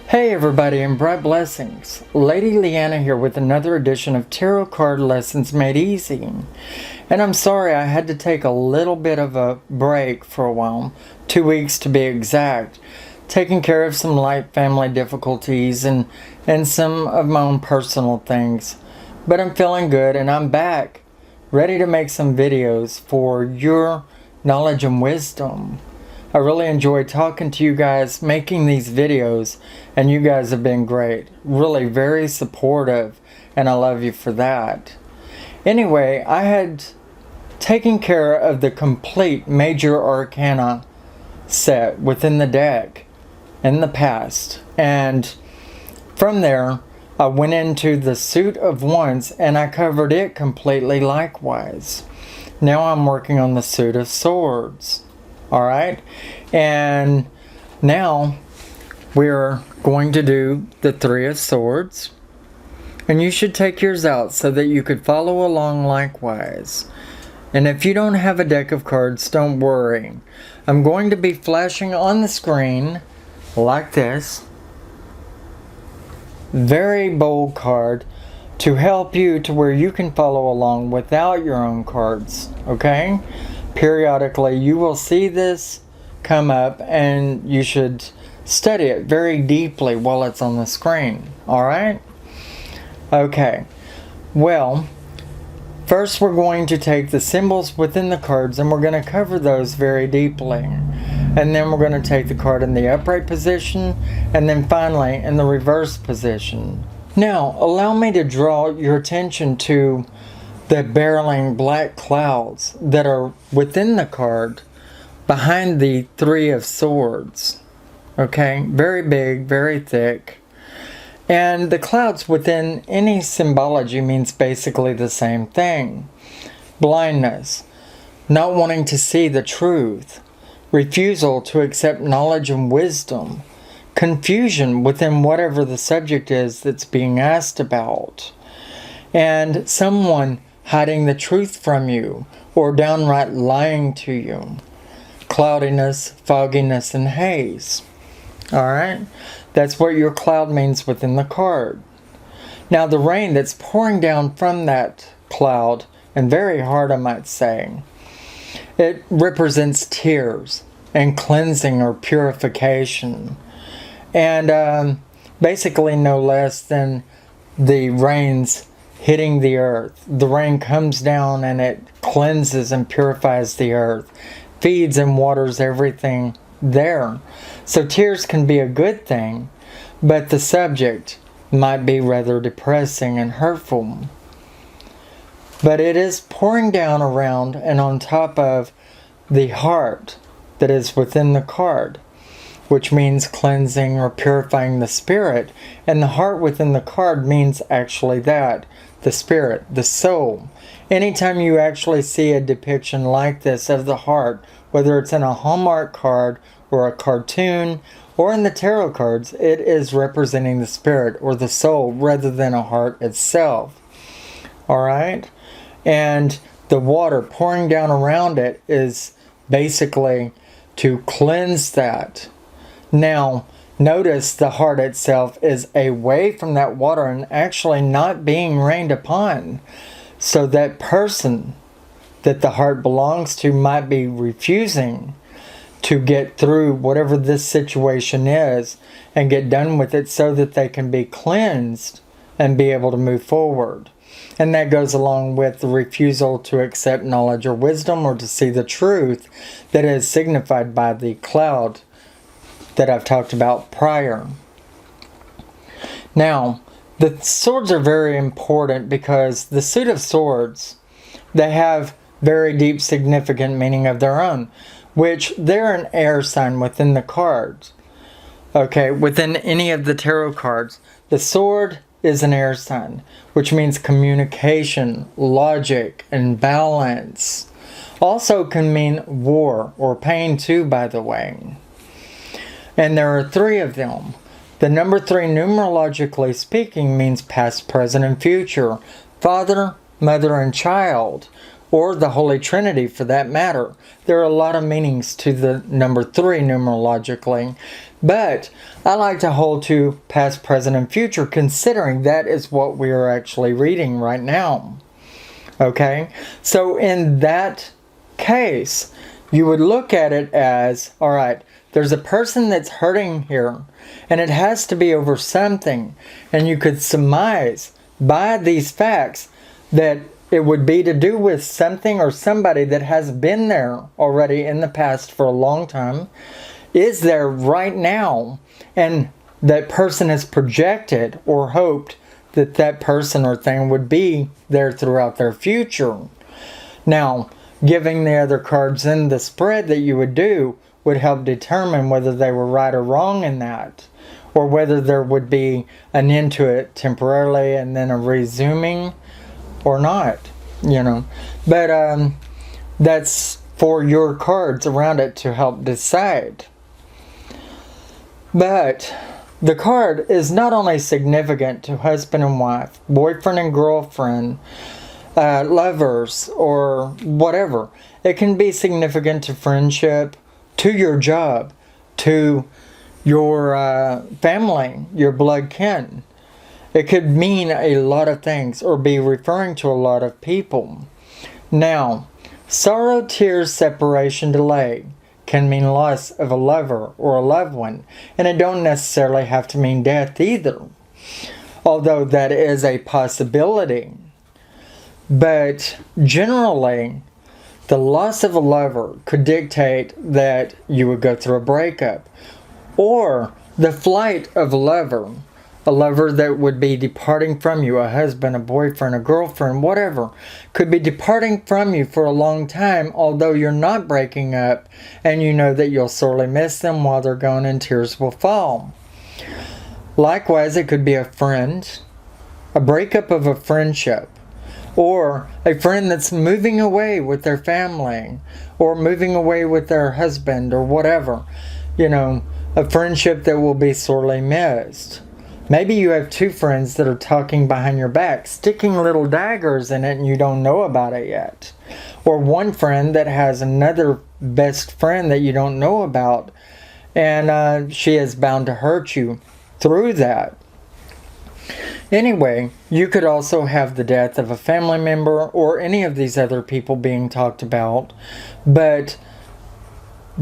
Hey everybody, and bright blessings. Lady Leeanna here with another edition of Tarot Card Lessons Made Easy. And I'm sorry I had to take a little bit of a break for a while, 2 weeks to be exact, taking care of some light family difficulties and some of my own personal things. But I'm feeling good and I'm back, ready to make some videos for your knowledge and wisdom. I really enjoy talking to you guys, making these videos, and you guys have been great. Really very supportive, and I love you for that. Anyway, I had taken care of the complete Major Arcana set within the deck in the past, and from there, I went into the Suit of Wands, and I covered it completely likewise. Now I'm working on the Suit of Swords. Alright, and now we're going to do the Three of Swords, and you should take yours out so that you could follow along likewise. And if you don't have a deck of cards, don't worry. I'm going to be flashing on the screen like this. Very bold card to help you to where you can follow along without your own cards, okay? Periodically you will see this come up and you should study it very deeply while it's on the screen. Alright? Okay. Well, first we're going to take the symbols within the cards and we're going to cover those very deeply. And then we're going to take the card in the upright position and then finally in the reverse position. Now, allow me to draw your attention to the barreling black clouds that are within the card behind the Three of Swords. Okay, very big, very thick. And the clouds within any symbology means basically the same thing. Blindness, not wanting to see the truth, refusal to accept knowledge and wisdom, confusion within whatever the subject is that's being asked about, and someone hiding the truth from you, or downright lying to you. Cloudiness, fogginess, and haze. Alright? That's what your cloud means within the card. Now the rain that's pouring down from that cloud, and very hard I might say, it represents tears and cleansing or purification. And basically no less than the rains hitting the earth. The rain comes down and it cleanses and purifies the earth, feeds and waters everything there. So tears can be a good thing, but the subject might be rather depressing and hurtful. But it is pouring down around and on top of the heart that is within the card, which means cleansing or purifying the spirit. And the heart within the card means actually that. The spirit, the soul. Anytime you actually see a depiction like this of the heart, whether it's in a Hallmark card or a cartoon or in the tarot cards, it is representing the spirit or the soul rather than a heart itself. Alright? And the water pouring down around it is basically to cleanse that. Now, notice the heart itself is away from that water and actually not being rained upon. So that person that the heart belongs to might be refusing to get through whatever this situation is and get done with it so that they can be cleansed and be able to move forward. And that goes along with the refusal to accept knowledge or wisdom or to see the truth that is signified by the cloud that I've talked about prior. Now, the swords are very important because the Suit of Swords, they have very deep significant meaning of their own, which they're an air sign within the cards. Okay, within any of the tarot cards, the sword is an air sign, which means communication, logic, and balance. Also can mean war or pain too, by the way. And there are 3 of them. The number 3, numerologically speaking, means past, present, and future. Father, mother, and child. or the Holy Trinity for that matter. There are a lot of meanings to the number 3 numerologically, but I like to hold to past, present, and future, considering that is what we are actually reading right now. Okay, so in that case, you would look at it as, all right, there's a person that's hurting here, and it has to be over something, and you could surmise by these facts that it would be to do with something or somebody that has been there already in the past for a long time, is there right now, and that person has projected or hoped that that person or thing would be there throughout their future. Now, giving the other cards in the spread that you would do would help determine whether they were right or wrong in that, or whether there would be an end to it temporarily and then a resuming or not, you know. But that's for your cards around it to help decide. But the card is not only significant to husband and wife, boyfriend and girlfriend, lovers, or whatever. It can be significant to friendship, to your job, to your family, your blood kin. It could mean a lot of things or be referring to a lot of people. Now, sorrow, tears, separation, delay can mean loss of a lover or a loved one, and it don't necessarily have to mean death either, although that is a possibility. But generally, the loss of a lover could dictate that you would go through a breakup, or the flight of a lover that would be departing from you, a husband, a boyfriend, a girlfriend, whatever, could be departing from you for a long time, although you're not breaking up, and you know that you'll sorely miss them while they're gone and tears will fall. Likewise, it could be a friend, a breakup of a friendship, or a friend that's moving away with their family, or moving away with their husband, or whatever. You know, a friendship that will be sorely missed. Maybe you have 2 friends that are talking behind your back, sticking little daggers in it, and you don't know about it yet. Or one friend that has another best friend that you don't know about, and she is bound to hurt you through that. Anyway, you could also have the death of a family member or any of these other people being talked about, but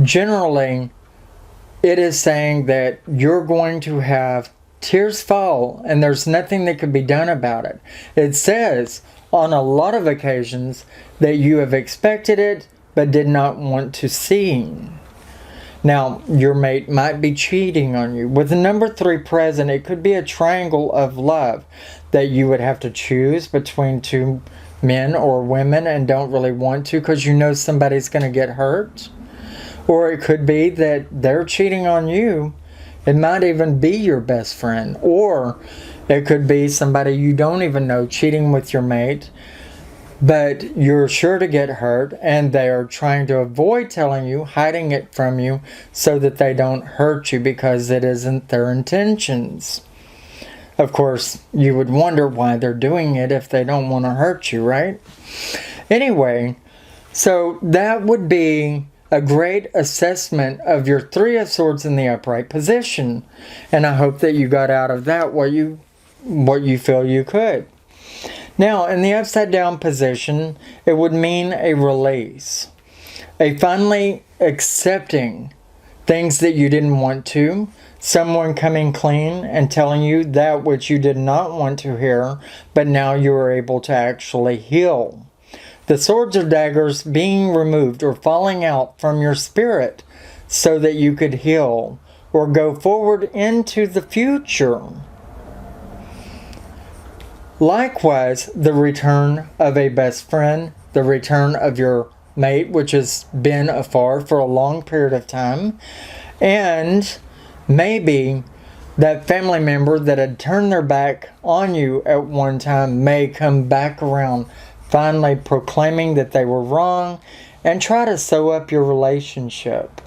generally it is saying that you're going to have tears fall, and there's nothing that could be done about it. It says on a lot of occasions that you have expected it but did not want to see. Now, your mate might be cheating on you. With the number 3 present, it could be a triangle of love that you would have to choose between 2 men or women and don't really want to because you know somebody's going to get hurt. Or it could be that they're cheating on you. It might even be your best friend. Or it could be somebody you don't even know cheating with your mate, but you're sure to get hurt, and they are trying to avoid telling you, hiding it from you, so that they don't hurt you because it isn't their intentions. Of course, you would wonder why they're doing it if they don't want to hurt you, right? Anyway, so that would be a great assessment of your 3 of Swords in the upright position. And I hope that you got out of that what you feel you could. Now, in the upside down position, it would mean a release. A finally accepting things that you didn't want to. Someone coming clean and telling you that which you did not want to hear, but now you are able to actually heal. The swords or daggers being removed or falling out from your spirit so that you could heal or go forward into the future. Likewise, the return of a best friend, the return of your mate, which has been afar for a long period of time, and maybe that family member that had turned their back on you at one time may come back around, finally proclaiming that they were wrong and try to sew up your relationship.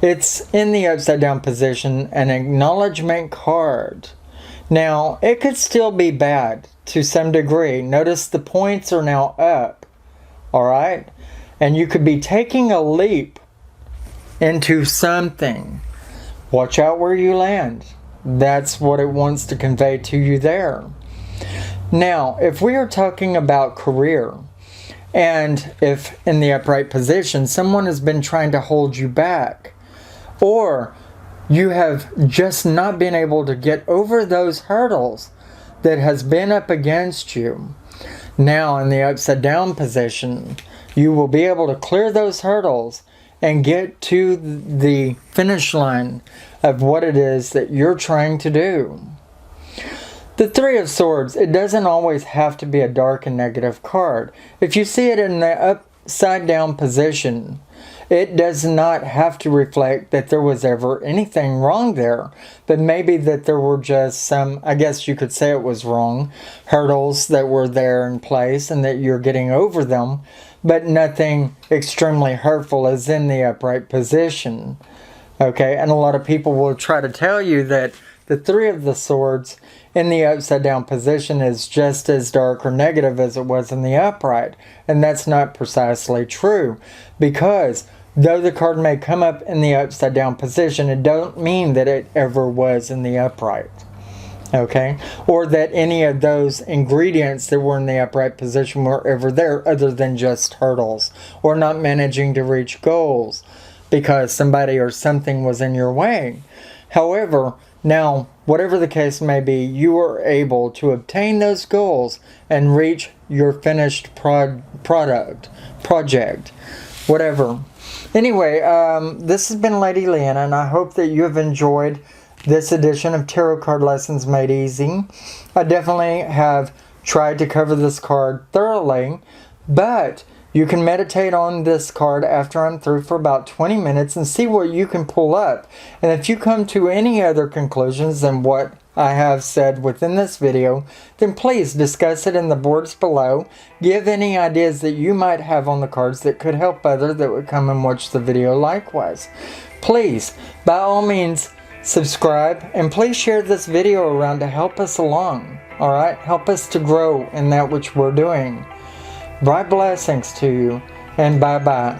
It's in the upside down position, an acknowledgement card. Now, it could still be bad to some degree. Notice the points are now up. All right? And you could be taking a leap into something. Watch out where you land. That's what it wants to convey to you there. Now, if we are talking about career, and if in the upright position someone has been trying to hold you back, or you have just not been able to get over those hurdles that has been up against you, now in the upside down position, you will be able to clear those hurdles and get to the finish line of what it is that you're trying to do. The Three of Swords, it doesn't always have to be a dark and negative card. If you see it in the upside down position, it does not have to reflect that there was ever anything wrong there, but maybe that there were just some, I guess you could say it was wrong, hurdles that were there in place and that you're getting over them, but nothing extremely hurtful is in the upright position. Okay, and a lot of people will try to tell you that the Three of the Swords in the upside down position is just as dark or negative as it was in the upright. And that's not precisely true, because though the card may come up in the upside down position, it don't mean that it ever was in the upright. Okay? Or that any of those ingredients that were in the upright position were ever there, other than just hurdles or not managing to reach goals because somebody or something was in your way. However, now, whatever the case may be, you are able to obtain those goals and reach your finished project, whatever. Anyway, this has been Lady Leeanna, and I hope that you have enjoyed this edition of Tarot Card Lessons Made Easy. I definitely have tried to cover this card thoroughly, but you can meditate on this card after I'm through for about 20 minutes and see what you can pull up. And if you come to any other conclusions than what I have said within this video, then please discuss it in the boards below. Give any ideas that you might have on the cards that could help others that would come and watch the video likewise. Please, by all means, subscribe, and please share this video around to help us along. Alright? Help us to grow in that which we're doing. Bright blessings to you, and bye-bye.